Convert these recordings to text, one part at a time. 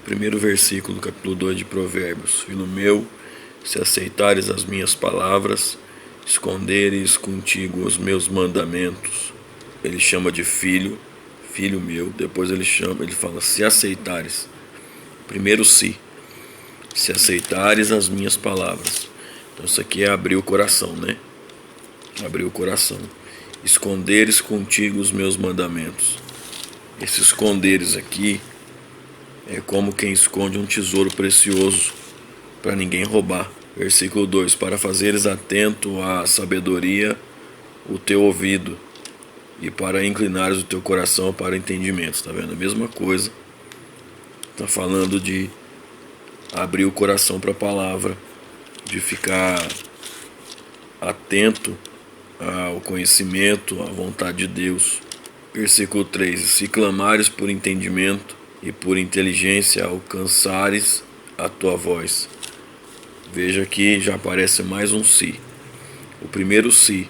primeiro versículo do capítulo 2 de Provérbios. Filho meu, se aceitares as minhas palavras, esconderes contigo os meus mandamentos. Ele chama de filho, filho meu. Depois ele fala, se aceitares. Primeiro se aceitares as minhas palavras. Então isso aqui é abrir o coração, né? Abrir o coração. Esconderes contigo os meus mandamentos. Esse esconderes aqui é como quem esconde um tesouro precioso para ninguém roubar. Versículo 2: para fazeres atento à sabedoria o teu ouvido, e para inclinares o teu coração para entendimento. Está vendo? A mesma coisa. Está falando de abrir o coração para a palavra, de ficar atento ao conhecimento, à vontade de Deus. Versículo 3: se clamares por entendimento e por inteligência alcançares a tua voz. Veja que já aparece mais um se. O primeiro se,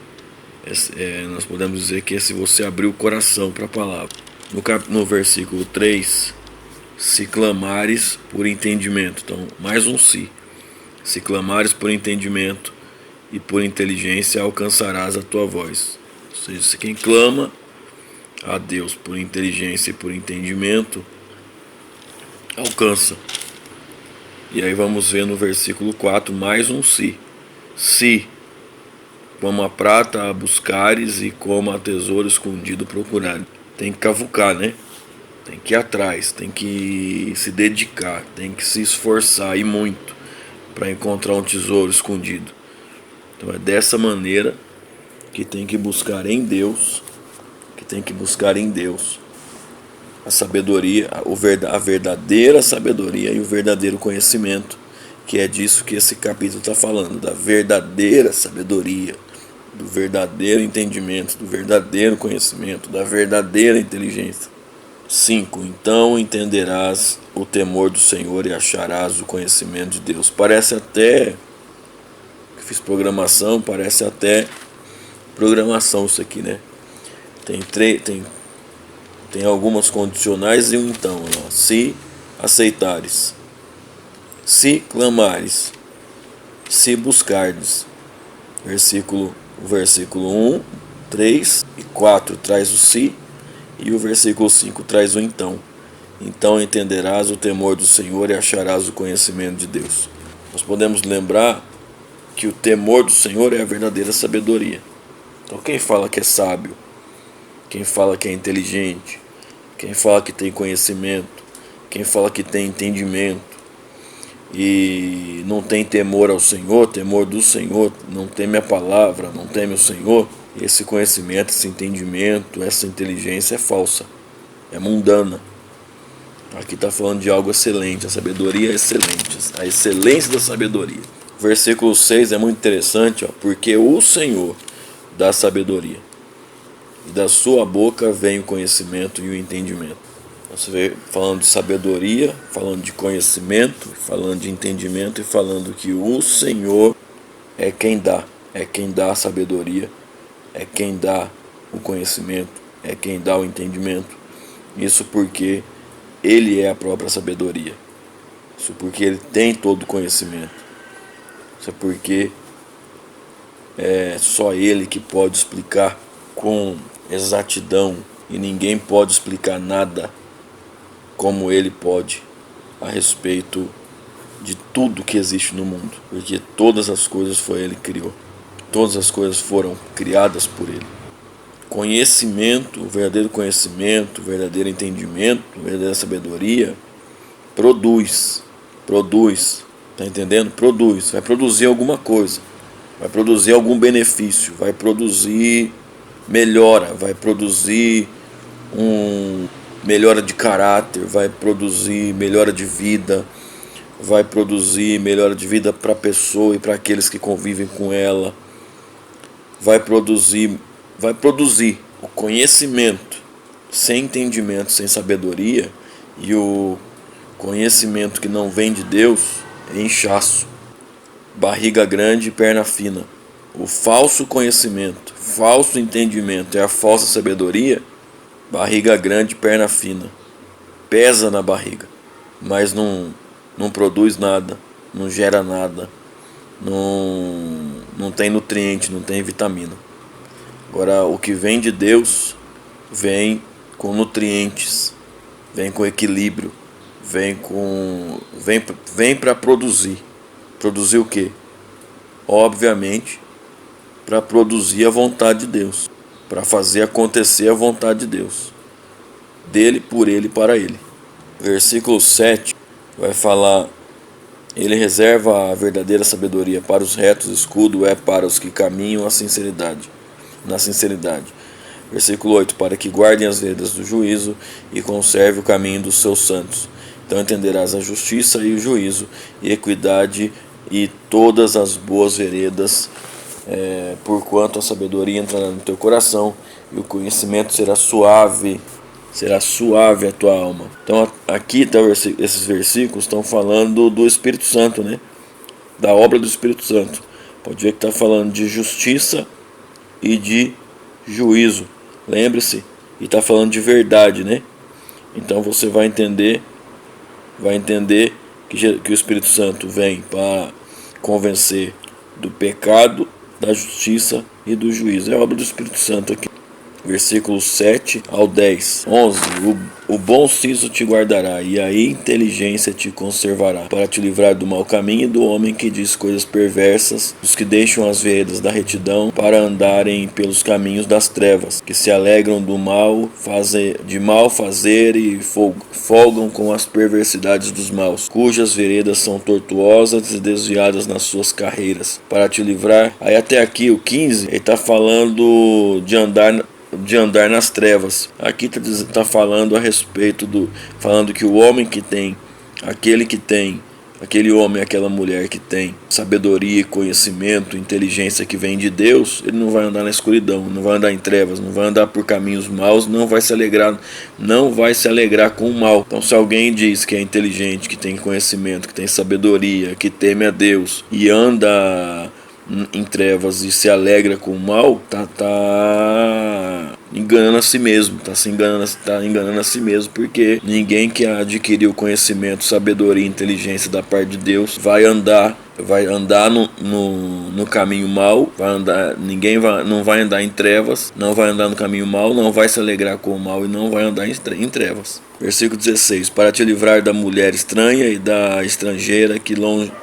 nós podemos dizer que é se você abrir o coração para a palavra. No versículo 3, se clamares por entendimento. Então, mais um se. Se clamares por entendimento e por inteligência alcançarás a tua voz. Ou seja, se quem clama a Deus por inteligência e por entendimento, alcança. E aí vamos ver no versículo 4 mais um se. Se como a prata a buscares e como a tesouro escondido procurares. Tem que cavucar, né? Tem que ir atrás, tem que se dedicar, tem que se esforçar e muito para encontrar um tesouro escondido. Então é dessa maneira que tem que buscar em Deus, a sabedoria, a verdadeira sabedoria e o verdadeiro conhecimento, que é disso que esse capítulo está falando, da verdadeira sabedoria, do verdadeiro entendimento, do verdadeiro conhecimento, da verdadeira inteligência. 5. Então entenderás o temor do Senhor e acharás o conhecimento de Deus. Parece até que fiz programação, isso aqui, né? Tem algumas condicionais e um então, ó. Se aceitares, se clamares, se buscardes. O versículo 1, 3 e 4 traz o se, e o versículo 5 traz o então. Então entenderás o temor do Senhor e acharás o conhecimento de Deus. Nós podemos lembrar que o temor do Senhor é a verdadeira sabedoria. Então quem fala que é sábio, quem fala que é inteligente, quem fala que tem conhecimento, quem fala que tem entendimento e não tem temor ao Senhor, temor do Senhor, não teme a palavra, não teme o Senhor, esse conhecimento, esse entendimento, essa inteligência é falsa, é mundana. Aqui está falando de algo excelente, a sabedoria é excelente, a excelência da sabedoria. Versículo 6 é muito interessante, ó, porque o Senhor dá sabedoria, e da sua boca vem o conhecimento e o entendimento. Você vê falando de sabedoria, falando de conhecimento, falando de entendimento e falando que o Senhor é quem dá a sabedoria, é quem dá o conhecimento, é quem dá o entendimento. Isso porque Ele é a própria sabedoria. Isso porque Ele tem todo o conhecimento. Isso é porque é só Ele que pode explicar com exatidão, e ninguém pode explicar nada como Ele pode a respeito de tudo que existe no mundo, porque todas as coisas foi Ele que criou, todas as coisas foram criadas por Ele. Conhecimento, o verdadeiro conhecimento, o verdadeiro entendimento, a verdadeira sabedoria produz, tá entendendo? Vai produzir alguma coisa, vai produzir algum benefício, vai produzir melhora, vai produzir melhora de caráter, vai produzir melhora de vida, vai produzir melhora de vida para a pessoa e para aqueles que convivem com ela, vai produzir o conhecimento. Sem entendimento, sem sabedoria, e o conhecimento que não vem de Deus é inchaço, barriga grande e perna fina. O falso conhecimento, falso entendimento e a falsa sabedoria, barriga grande e perna fina, pesa na barriga. mas não produz nada, não gera nada, não tem nutriente, não tem vitamina. Agora, o que vem de Deus vem com nutrientes, vem com equilíbrio, vem para produzir. Produzir o quê? Obviamente, para produzir a vontade de Deus, para fazer acontecer a vontade de Deus, dele, por ele e para ele. Versículo 7 vai falar: ele reserva a verdadeira sabedoria para os retos, escudo é para os que caminham na sinceridade. Versículo 8: para que guardem as veredas do juízo e conserve o caminho dos seus santos. Então entenderás a justiça e o juízo, e equidade e todas as boas veredas, porquanto a sabedoria entrará no teu coração, e o conhecimento será suave a tua alma. Então aqui esses versículos estão falando do Espírito Santo, né? Da obra do Espírito Santo. Pode ver que está falando de justiça e de juízo. Lembre-se, e está falando de verdade, né? Então você vai entender que o Espírito Santo vem para convencer do pecado, da justiça e do juízo. É a obra do Espírito Santo aqui. Versículos 7 ao 10. 11. O bom siso te guardará, e a inteligência te conservará, para te livrar do mau caminho e do homem que diz coisas perversas, dos que deixam as veredas da retidão, para andarem pelos caminhos das trevas, que se alegram de mal fazer e folgam com as perversidades dos maus, cujas veredas são tortuosas e desviadas nas suas carreiras, para te livrar. Aí até aqui o 15, ele está falando de andar nas trevas. Aqui está falando a respeito falando que o homem que tem, aquele homem, aquela mulher que tem sabedoria, conhecimento, inteligência que vem de Deus, ele não vai andar na escuridão, não vai andar em trevas, não vai andar por caminhos maus, não vai se alegrar com o mal. Então, se alguém diz que é inteligente, que tem conhecimento, que tem sabedoria, que teme a Deus e anda em trevas e se alegra com o mal, tá enganando a si mesmo, tá enganando a si mesmo, porque ninguém que adquiriu conhecimento, sabedoria e inteligência da parte de Deus vai andar no caminho mal, não vai andar em trevas, não vai andar no caminho mal, não vai se alegrar com o mal e não vai andar em trevas. Versículo 16: para te livrar da mulher estranha e da estrangeira que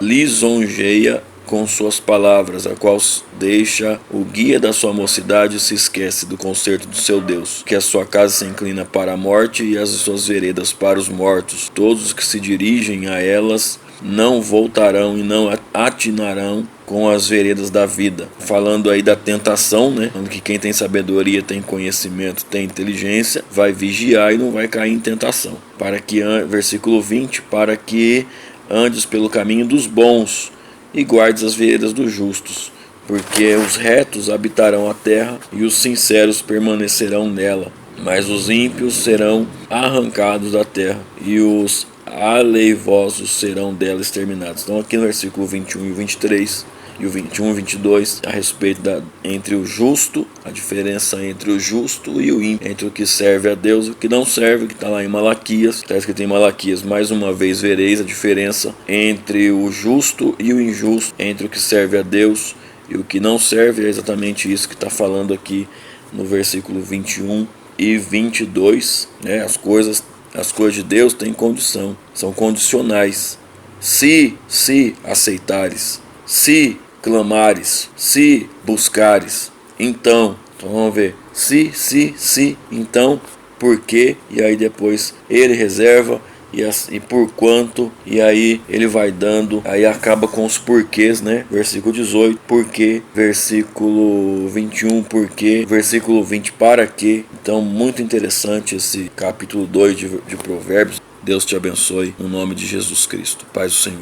lisonjeia com suas palavras, a qual deixa o guia da sua mocidade e se esquece do concerto do seu Deus, que a sua casa se inclina para a morte e as suas veredas para os mortos. Todos os que se dirigem a elas não voltarão e não atinarão com as veredas da vida. Falando aí da tentação, né? Falando que quem tem sabedoria, tem conhecimento, tem inteligência, vai vigiar e não vai cair em tentação. Versículo 20: para que andes pelo caminho dos bons e guardes as veredas dos justos, porque os retos habitarão a terra e os sinceros permanecerão nela, mas os ímpios serão arrancados da terra e os aleivosos serão dela exterminados. Então aqui no versículo 21 e 23 e o 21 e 22, a respeito entre o justo, a diferença entre o justo e o ímpio, entre o que serve a Deus e o que não serve, que está lá em Malaquias. Está escrito em Malaquias: mais uma vez vereis a diferença entre o justo e o injusto, entre o que serve a Deus e o que não serve. É exatamente isso que está falando aqui no versículo 21 e 22, né? As coisas de Deus têm condição, são condicionais. Se aceitares, se clamares, se buscares, então vamos ver, se, então, por quê? E aí depois ele reserva e por quanto, e aí ele vai dando, aí acaba com os porquês, né? Versículo 18, porquê, versículo 21, porquê, versículo 20, para quê. Então, muito interessante esse capítulo 2 de Provérbios. Deus te abençoe, no nome de Jesus Cristo. Paz do Senhor.